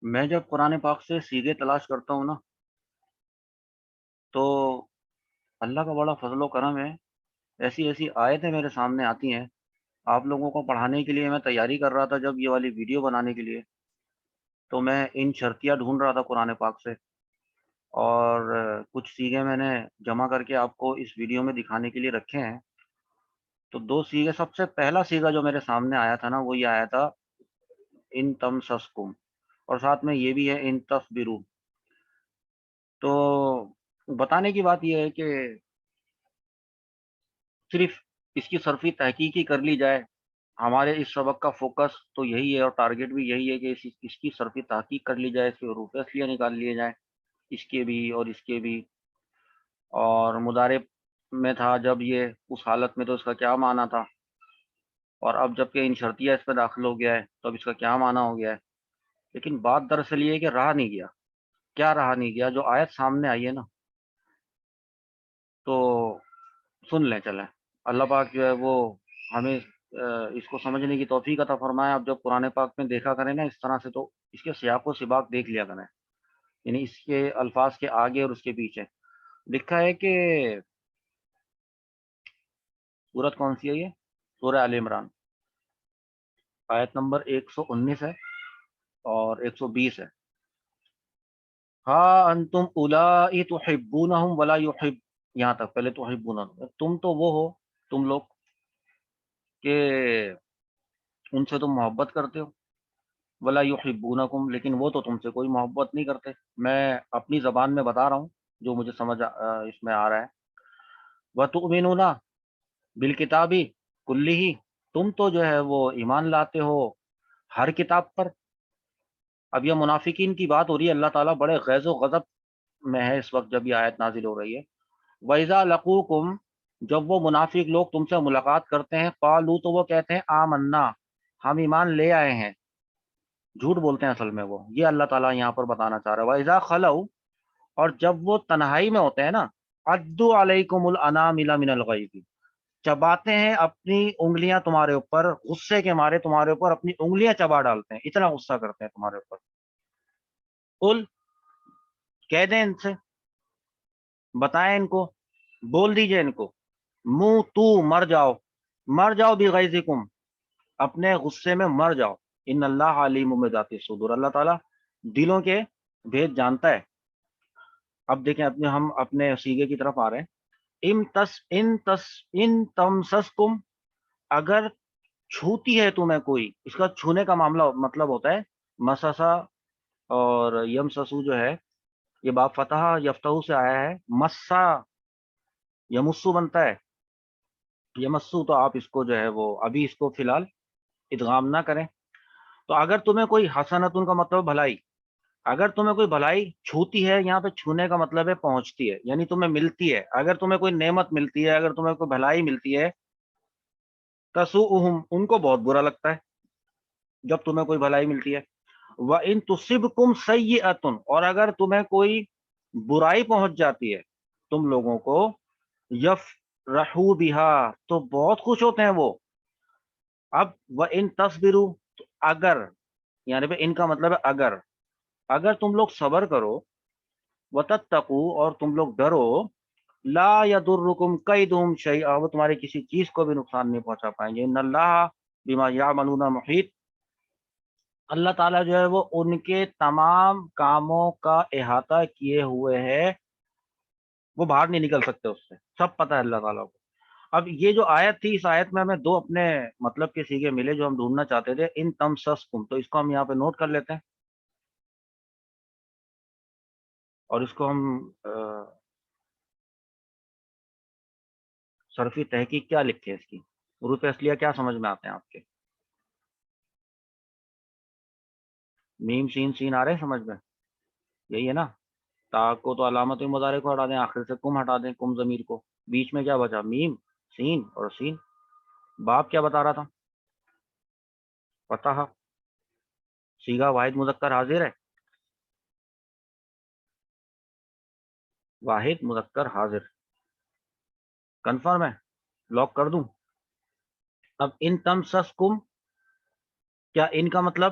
میں جب قرآن پاک سے سیغے تلاش کرتا ہوں نا، تو اللہ کا بڑا فضل و کرم ہے، ایسی ایسی آیتیں میرے سامنے آتی ہیں۔ آپ لوگوں کو پڑھانے کے لیے میں تیاری کر رہا تھا جب یہ والی ویڈیو بنانے کے لیے، تو میں ان شرطیاں ڈھونڈ رہا تھا قرآن پاک سے، اور کچھ سیغے میں نے جمع کر کے آپ کو اس ویڈیو میں دکھانے کے لیے رکھے ہیں۔ تو 2 سیغے، سب سے پہلا سیغہ جو میرے سامنے آیا تھا نا، وہ یہ آیا تھا ان تمسسکم، اور ساتھ میں یہ بھی ہے ان تصبروا۔ تو بتانے کی بات یہ ہے کہ صرف اس کی صرفی تحقیق ہی کر لی جائے، ہمارے اس سبق کا فوکس تو یہی ہے اور ٹارگٹ بھی یہی ہے کہ اس کی صرفی تحقیق کر لی جائے، اس کے حروف اصلیہ نکال لیے جائیں، اس کے بھی اور اس کے بھی، اور مضارع میں تھا جب یہ اس حالت میں تو اس کا کیا معنی تھا، اور اب جب کہ ان شرطیہ اس پہ داخل ہو گیا ہے تو اب اس کا کیا معنی ہو گیا ہے۔ لیکن بات دراصل یہ ہے کہ رہا نہیں گیا، کیا رہا نہیں گیا؟ جو آیت سامنے آئی ہے نا، تو سن لیں چلیں۔ اللہ پاک جو ہے وہ ہمیں اس کو سمجھنے کی توفیق عطا فرمائے۔ اب جب قرآن پاک میں دیکھا کریں نا اس طرح سے، تو اس کے سیاق و سباق دیکھ لیا کریں، یعنی اس کے الفاظ کے آگے اور اس کے پیچھے لکھا ہے کہ سورت کون سی ہے؟ یہ سورہ آل عمران، آیت نمبر 119 ہے اور 120 ہے۔ ہاں انتم اولائی تحبونہم ولا یحب، یہاں تک پہلے تحبونہم، تم تو وہ ہو، تم لوگ، کہ ان سے تم محبت کرتے ہو، ولا یحبونکم، لیکن وہ تو تم سے کوئی محبت نہیں کرتے۔ میں اپنی زبان میں بتا رہا ہوں جو مجھے سمجھ اس میں آ رہا ہے۔ وتؤمنون بالکتاب کلہ، تم تو جو ہے وہ ایمان لاتے ہو ہر کتاب پر۔ اب یہ منافقین کی بات ہو رہی ہے، اللہ تعالیٰ بڑے غیظ و غضب میں ہے اس وقت جب یہ آیت نازل ہو رہی ہے۔ وَإِذَا لَقُوكُمْ، جب وہ منافق لوگ تم سے ملاقات کرتے ہیں، قالوا، تو وہ کہتے ہیں آمنا، ہم ایمان لے آئے ہیں، جھوٹ بولتے ہیں اصل میں وہ، یہ اللہ تعالیٰ یہاں پر بتانا چاہ رہا ہے۔ وَإِذَا خَلَوْا، اور جب وہ تنہائی میں ہوتے ہیں نا، عَدُّوا عَلَيْكُمُ الْأَنَامِلَ مِنَ الْغَيْظِ، چباتے ہیں اپنی انگلیاں تمہارے اوپر، غصے کے مارے تمہارے اوپر اپنی انگلیاں چبا ڈالتے ہیں، اتنا غصہ کرتے ہیں تمہارے اوپر۔ قل، کہہ دیں ان سے، بتائیں ان کو، بول دیجئے ان کو، منہ تو مر جاؤ، مر جاؤ بغیظکم، اپنے غصے میں مر جاؤ۔ ان اللہ علیم بذات الصدور، اللہ تعالیٰ دلوں کے بھید جانتا ہے۔ اب دیکھیں ہم اپنے سیغے کی طرف آ رہے ہیں۔ ان تمسسکم، اگر چھوتی ہے تمہیں کوئی، اس کا چھونے کا معاملہ مطلب ہوتا ہے مسسا، اور یمسسو جو ہے یہ باب فتح یفتح سے آیا ہے، مسا یمسو بنتا ہے، یمسو، تو آپ اس کو جو ہے وہ ابھی اس کو فی الحال ادغام نہ کریں۔ تو اگر تمہیں کوئی حسنتن کا مطلب بھلائی، اگر تمہیں کوئی بھلائی چھوتی ہے، یہاں پہ چھونے کا مطلب ہے پہنچتی ہے، یعنی تمہیں ملتی ہے، اگر تمہیں کوئی نعمت ملتی ہے، اگر تمہیں کوئی بھلائی ملتی ہے، تسوءہم، ان کو بہت برا لگتا ہے جب تمہیں کوئی بھلائی ملتی ہے۔ وَإِن تُصِبْكُمْ سَيِّئَةٌ، اور اگر تمہیں کوئی برائی پہنچ جاتی ہے تم لوگوں کو، یفرحوا بها، تو بہت خوش ہوتے ہیں وہ۔ اب وَإِن تَصْبِرُوا، تو اگر، یعنی پہ ان کا مطلب ہے اگر، اگر تم لوگ صبر کرو، وَتَتَّقُوا، اور تم لوگ ڈرو، لا يَضُرُّكُمْ كَيْدُهُمْ شَيْئًا، وہ تمہاری کسی چیز کو بھی نقصان نہیں پہنچا پائیں گے۔ ان اللہ بما يعملون محیط، اللہ تعالیٰ جو ہے وہ ان کے تمام کاموں کا احاطہ کیے ہوئے ہے، وہ باہر نہیں نکل سکتے اس سے، سب پتہ ہے اللہ تعالیٰ کو۔ اب یہ جو آیت تھی، اس آیت میں ہمیں دو اپنے مطلب کے سیغے ملے جو ہم ڈھونڈنا چاہتے تھے، ان تمسسکم، تو اس کو ہم یہاں پہ نوٹ کر لیتے ہیں، اور اس کو ہم صرفی تحقیق کیا لکھے اس کی، حروف اصلیہ کیا سمجھ میں آتے ہیں آپ کے؟ میم سین سین آ رہے ہیں سمجھ میں؟ یہی ہے نا؟ تا کو تو علامت مضارع کو ہٹا دیں، آخر سے کم ہٹا دیں، کم ضمیر کو، بیچ میں کیا بچا؟ میم، سین اور سین۔ باپ کیا بتا رہا تھا؟ فتح، صیغہ واحد مذکر حاضر ہے، واحد مذکر حاضر، کنفرم ہے؟ لاک کر دوں؟ اب ان تمسسکم، کیا ان کا مطلب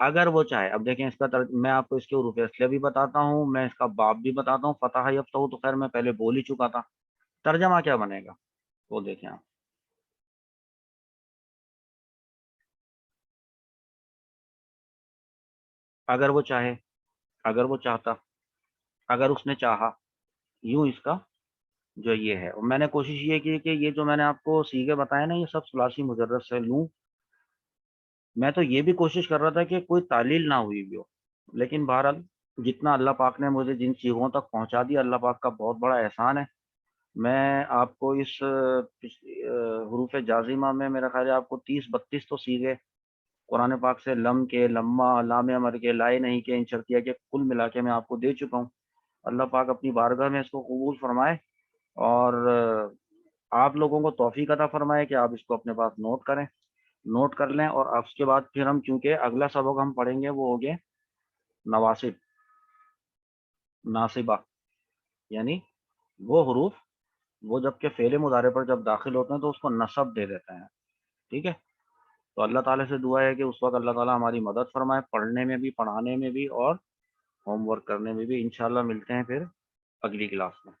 اگر وہ چاہے. اب دیکھیں اس کا میں آپ کو اس کے حروف اصلیہ بھی بتاتا ہوں، میں اس کا باب بھی بتاتا ہوں. فتح یفتح تو خیر میں پہلے بول ہی چکا تھا. ترجمہ کیا بنے گا وہ دیکھیں آپ. اگر وہ چاہے، اگر وہ چاہتا، اگر اس نے چاہا، یوں اس کا جو یہ ہے. اور میں نے کوشش یہ کی کہ یہ جو میں نے آپ کو سیغے بتائے نا، یہ سب ثلاثی مجرد سے لوں. میں تو یہ بھی کوشش کر رہا تھا کہ کوئی تعلیل نہ ہوئی بھی ہو، لیکن بہرحال جتنا اللہ پاک نے مجھے جن چیزوں تک پہنچا دیا، اللہ پاک کا بہت بڑا احسان ہے. میں آپ کو اس حروف جازمہ میں میرا خیال ہے آپ کو 30-32 تو سیغے قرآن پاک سے لم کے، لمہ، لام امر کے، لائے نہیں کے، ان شرطیہ کے کل ملا کے میں آپ کو دے چکا ہوں. اللہ پاک اپنی بارگاہ میں اس کو قبول فرمائے، اور آپ لوگوں کو توفیق عطا فرمائے کہ آپ اس کو اپنے پاس نوٹ کریں، نوٹ کر لیں. اور اس کے بعد پھر ہم، چونکہ اگلا سبق ہم پڑھیں گے وہ ہوگے نواسب، ناصبہ، یعنی وہ حروف وہ جب کہ فعل مضارع پر جب داخل ہوتے ہیں تو اس کو نصب دے دیتے ہیں. ٹھیک ہے. تو اللہ تعالیٰ سے دعا ہے کہ اس وقت اللہ تعالیٰ ہماری مدد فرمائے، پڑھنے میں بھی، پڑھانے میں بھی، اور ہوم ورک کرنے میں بھی. انشاءاللہ ملتے ہیں پھر اگلی کلاس میں.